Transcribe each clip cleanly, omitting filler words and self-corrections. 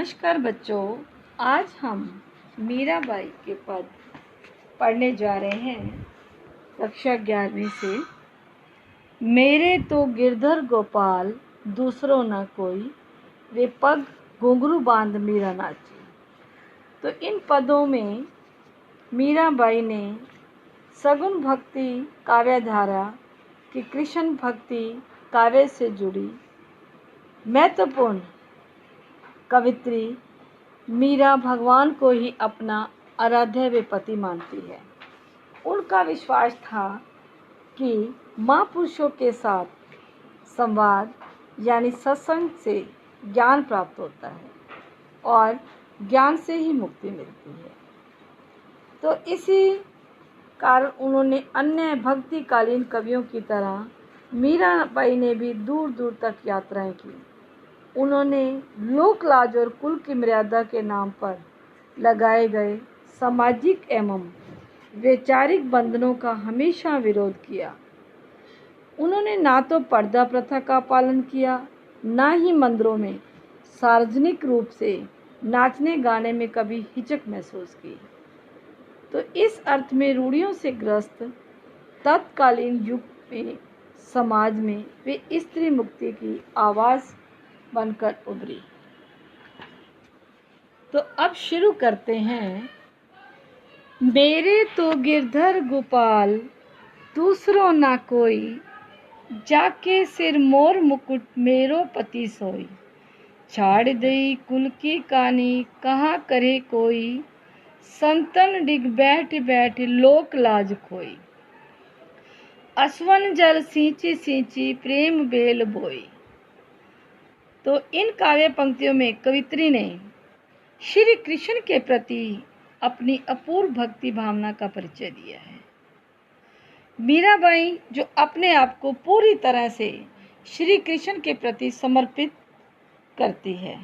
नमस्कार बच्चों, आज हम मीराबाई के पद पढ़ने जा रहे हैं कक्षा 11वीं से। मेरे तो गिरधर गोपाल दूसरों न कोई, वे पग घुंघरू बांध मीरा नाची। तो इन पदों में मीराबाई ने सगुन भक्ति काव्यधारा की कृष्ण भक्ति काव्य से जुड़ी महत्वपूर्ण कवित्री मीरा भगवान को ही अपना आराध्य व पति मानती है। उनका विश्वास था कि महापुरुषों के साथ संवाद यानी सत्संग से ज्ञान प्राप्त होता है और ज्ञान से ही मुक्ति मिलती है। तो इसी कारण उन्होंने अन्य भक्तिकालीन कवियों की तरह मीराबाई ने भी दूर दूर तक यात्राएं की। उन्होंने लोक लाज और कुल की मर्यादा के नाम पर लगाए गए सामाजिक एवं वैचारिक बंधनों का हमेशा विरोध किया। उन्होंने ना तो पर्दा प्रथा का पालन किया, ना ही मंदिरों में सार्वजनिक रूप से नाचने गाने में कभी हिचक महसूस की। तो इस अर्थ में रूढ़ियों से ग्रस्त तत्कालीन युग में समाज में वे स्त्री मुक्ति की आवाज़ बनकर उभरी। तो अब शुरू करते हैं। मेरे तो गिरधर गोपाल दूसरों ना कोई, जाके सिर मोर मुकुट मेरो पति सोई। छाड़ दई कुल की कानी कहाँ करे कोई, संतन डिग बैठ बैठ लोक लाज खोई। असवन जल सींची सींची प्रेम बेल बोई। तो इन काव्य पंक्तियों में कवित्री ने श्री कृष्ण के प्रति अपनी अपूर्व भक्ति भावना का परिचय दिया है। मीराबाई जो अपने आप को पूरी तरह से श्री कृष्ण के प्रति समर्पित करती है।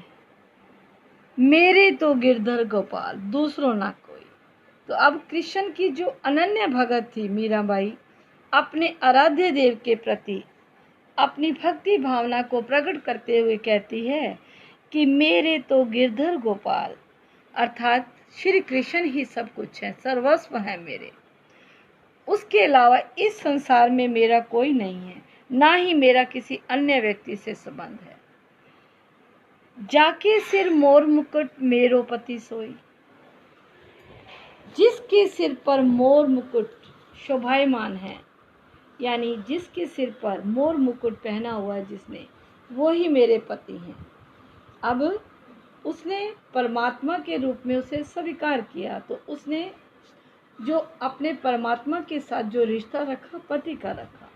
मेरे तो गिरधर गोपाल दूसरों ना कोई। तो अब कृष्ण की जो अनन्य भगत थी मीराबाई, अपने आराध्य देव के प्रति अपनी भक्ति भावना को प्रकट करते हुए कहती है कि मेरे तो गिरधर गोपाल, अर्थात श्री कृष्ण ही सब कुछ है, सर्वस्व है मेरे। उसके अलावा इस संसार में मेरा कोई नहीं है, ना ही मेरा किसी अन्य व्यक्ति से संबंध है। जाके सिर मोर मुकुट मेरो पति सोई। जिसके सिर पर मोर मुकुट शोभायमान है, यानी जिसके सिर पर मोर मुकुट पहना हुआ है जिसने, वो ही मेरे पति हैं। अब उसने परमात्मा के रूप में उसे स्वीकार किया, तो उसने जो अपने परमात्मा के साथ जो रिश्ता रखा, पति का रखा।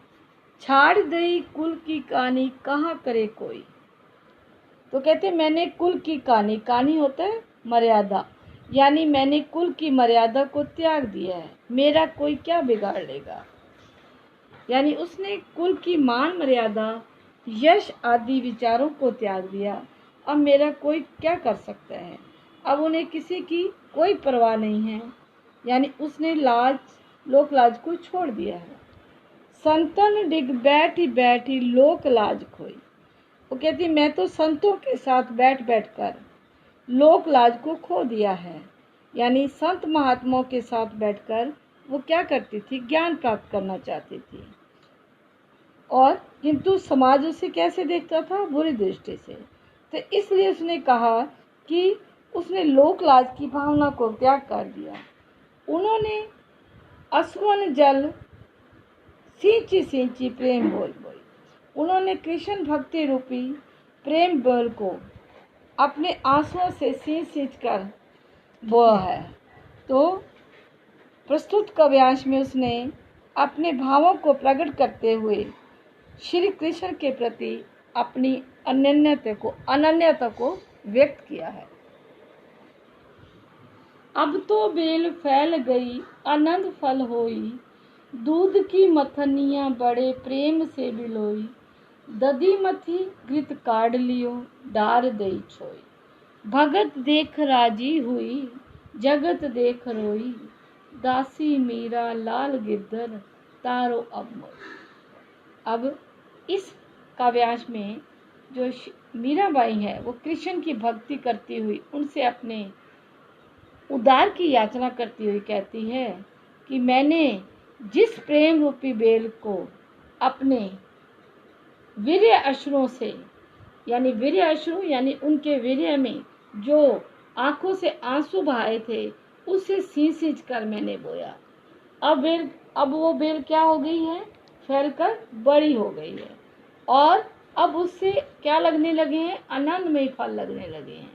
छाड़ दई कुल की कहानी कहाँ करे कोई। तो कहते मैंने कुल की कहानी, कहानी होता है मर्यादा, यानी मैंने कुल की मर्यादा को त्याग दिया है, मेरा कोई क्या बिगाड़ लेगा। यानी उसने कुल की मान मर्यादा, यश आदि विचारों को त्याग दिया। अब मेरा कोई क्या कर सकता है। अब उन्हें किसी की कोई परवाह नहीं है, यानी उसने लाज, लोक लाज को छोड़ दिया है। संतन डिग बैठी बैठी लोक लाज खोई। वो कहती मैं तो संतों के साथ बैठ बैठ कर लोक लाज को खो दिया है। यानी संत महात्माओं के साथ बैठकर वो क्या करती थी, ज्ञान प्राप्त करना चाहती थी। और किंतु समाज उसे कैसे देखता था, बुरी दृष्टि से। तो इसलिए उसने कहा कि उसने लोक लाज की भावना को त्याग कर दिया। उन्होंने असवन जल सींची सींची प्रेम बोल बोई। उन्होंने कृष्ण भक्ति रूपी प्रेम बोल को अपने आंसुओं से सींच सींच कर बोया है। तो प्रस्तुत काव्यांश में उसने अपने भावों को प्रकट करते हुए श्री कृष्ण के प्रति अपनी अनन्यता को व्यक्त किया है। अब तो बेल फैल गई आनंद फल होई, दूध की मथनियाँ बड़े प्रेम से बिलोई। दधी मथी घृत काढ़ लियो डार दई छोई। भगत देख राजी हुई जगत देख रोई। दासी मीरा लाल गिरधर तारो अब मोई। अब इस काव्यांश में जो मीराबाई है वो कृष्ण की भक्ति करती हुई उनसे अपने उद्धार की याचना करती हुई कहती है कि मैंने जिस प्रेम रूपी बेल को अपने वीर्य अश्रुओं से, यानी वीर्य अश्रु यानी उनके वीर्य में जो आंखों से आंसू बहाए थे, उसे सींच कर मैंने बोया। अब वो बेल क्या हो गई है, फैलकर बड़ी हो गई है और अब उससे क्या लगने लगे हैं, आनंदमय फल लगने लगे हैं।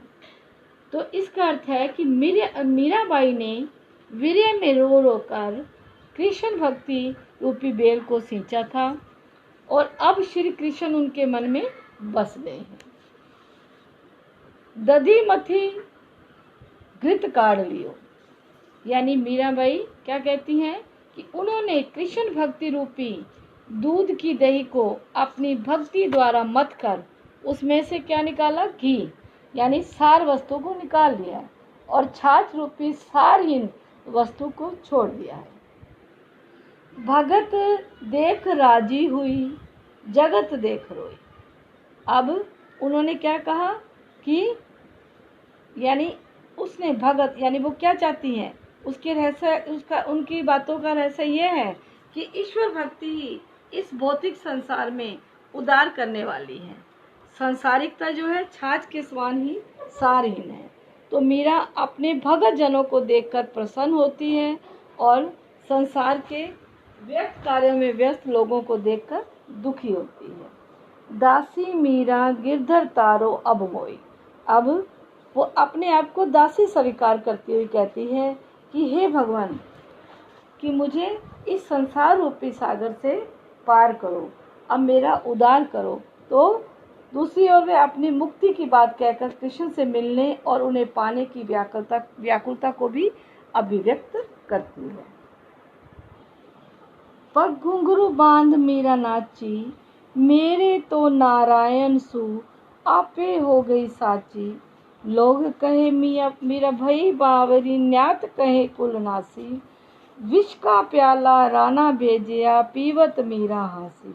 तो इसका अर्थ है कि मीराबाई ने वीर्य में रो रो कर कृष्ण भक्ति रूपी बेल को सींचा था और अब श्री कृष्ण उनके मन में बस गए हैं। दधी मथी घृत काढ़ लियो, यानी मीराबाई क्या कहती हैं कि उन्होंने कृष्ण भक्ति रूपी दूध की दही को अपनी भक्ति द्वारा मथ कर उसमें से क्या निकाला, घी यानी सार वस्तु को निकाल लिया और छाछ रूपी सारहीन वस्तु को छोड़ दिया है। भगत देख राजी हुई, जगत देख रोई। अब उन्होंने क्या कहा कि यानी उसने भगत यानी वो क्या चाहती हैं, उसके रहस्य उसका उनकी बातों का रहस्य ये है कि ईश्वर भक्ति ही इस भौतिक संसार में उद्धार करने वाली है। सांसारिकता जो है छाछ के समान ही सारहीन है। तो मीरा अपने भगत जनों को देखकर प्रसन्न होती है और संसार के व्यर्थ कार्यों में व्यस्त लोगों को देखकर दुखी होती है। दासी मीरा गिरधर तारो अब मोई। अब वो अपने आप को दासी स्वीकार करती हुई कहती है कि हे भगवान, कि मुझे इस संसार रूपी सागर से पार करो, अब मेरा उद्धार करो। तो दूसरी ओर वे अपनी मुक्ति की बात कहकर कृष्ण से मिलने और उन्हें पाने की व्याकुलता को भी अभिव्यक्त करती है। पग घुंघरू बांध मीरा नाची, मेरे तो नारायण सु आपे हो गई साची। लोग कहे मीरा भई बावरी, न्यात कहे कुलनासी। विष का प्याला राना भेजिया, पीवत मीरा हासी।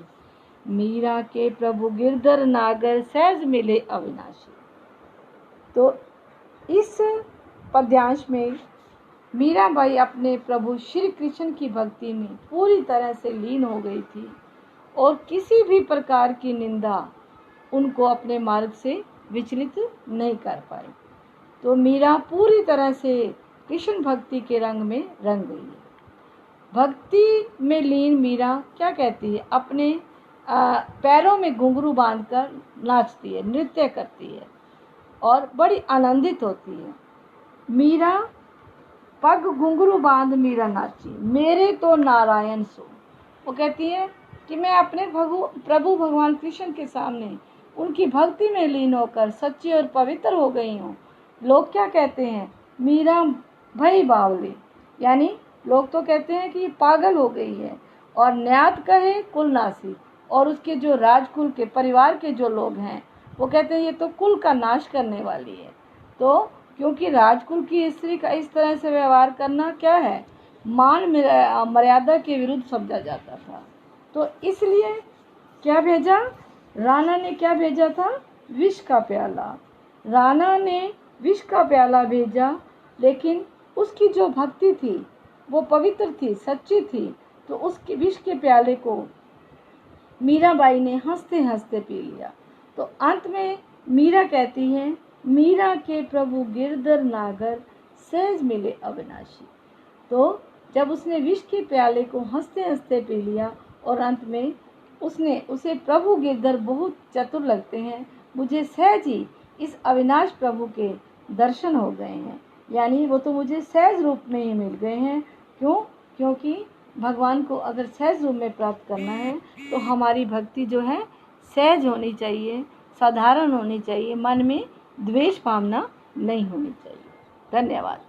मीरा के प्रभु गिरधर नागर, सहज मिले अविनाशी। तो इस पद्यांश में मीराबाई अपने प्रभु श्री कृष्ण की भक्ति में पूरी तरह से लीन हो गई थी और किसी भी प्रकार की निंदा उनको अपने मार्ग से विचलित नहीं कर पाई। तो मीरा पूरी तरह से कृष्ण भक्ति के रंग में रंग गई है। भक्ति में लीन मीरा क्या कहती है, अपने पैरों में घुंघरू बांधकर नाचती है, नृत्य करती है और बड़ी आनंदित होती है। मीरा पग घुंघरू बांध मीरा नाची, मेरे तो नारायण सो। वो कहती है कि मैं अपने प्रभु भगवान कृष्ण के सामने उनकी भक्ति में लीन होकर सच्ची और पवित्र हो गई हूँ। लोग क्या कहते हैं, मीरा भई बावली, यानी लोग तो कहते हैं कि ये पागल हो गई है। और न्यात कहे कुलनासी, और उसके जो राजकुल के परिवार के जो लोग हैं वो कहते हैं ये तो कुल का नाश करने वाली है। तो क्योंकि राजकुल की स्त्री का इस तरह से व्यवहार करना क्या है, मान मर्यादा के विरुद्ध समझा जाता था। तो इसलिए क्या भेजा, राणा ने क्या भेजा था, विष का प्याला। राणा ने विष का प्याला भेजा, लेकिन उसकी जो भक्ति थी वो पवित्र थी, सच्ची थी। तो उसके विष के प्याले को मीराबाई ने हंसते हंसते पी लिया। तो अंत में मीरा कहती है, मीरा के प्रभु गिरधर नागर, सहज मिले अविनाशी। तो जब उसने विष के प्याले को हंसते हंसते पी लिया और अंत में उसे प्रभु गिरधर बहुत चतुर लगते हैं, मुझे सहज ही इस अविनाश प्रभु के दर्शन हो गए हैं, यानी वो तो मुझे सहज रूप में ही मिल गए हैं। क्योंकि भगवान को अगर सहज रूप में प्राप्त करना है तो हमारी भक्ति जो है सहज होनी चाहिए, साधारण होनी चाहिए, मन में द्वेष भावना नहीं होनी चाहिए। धन्यवाद।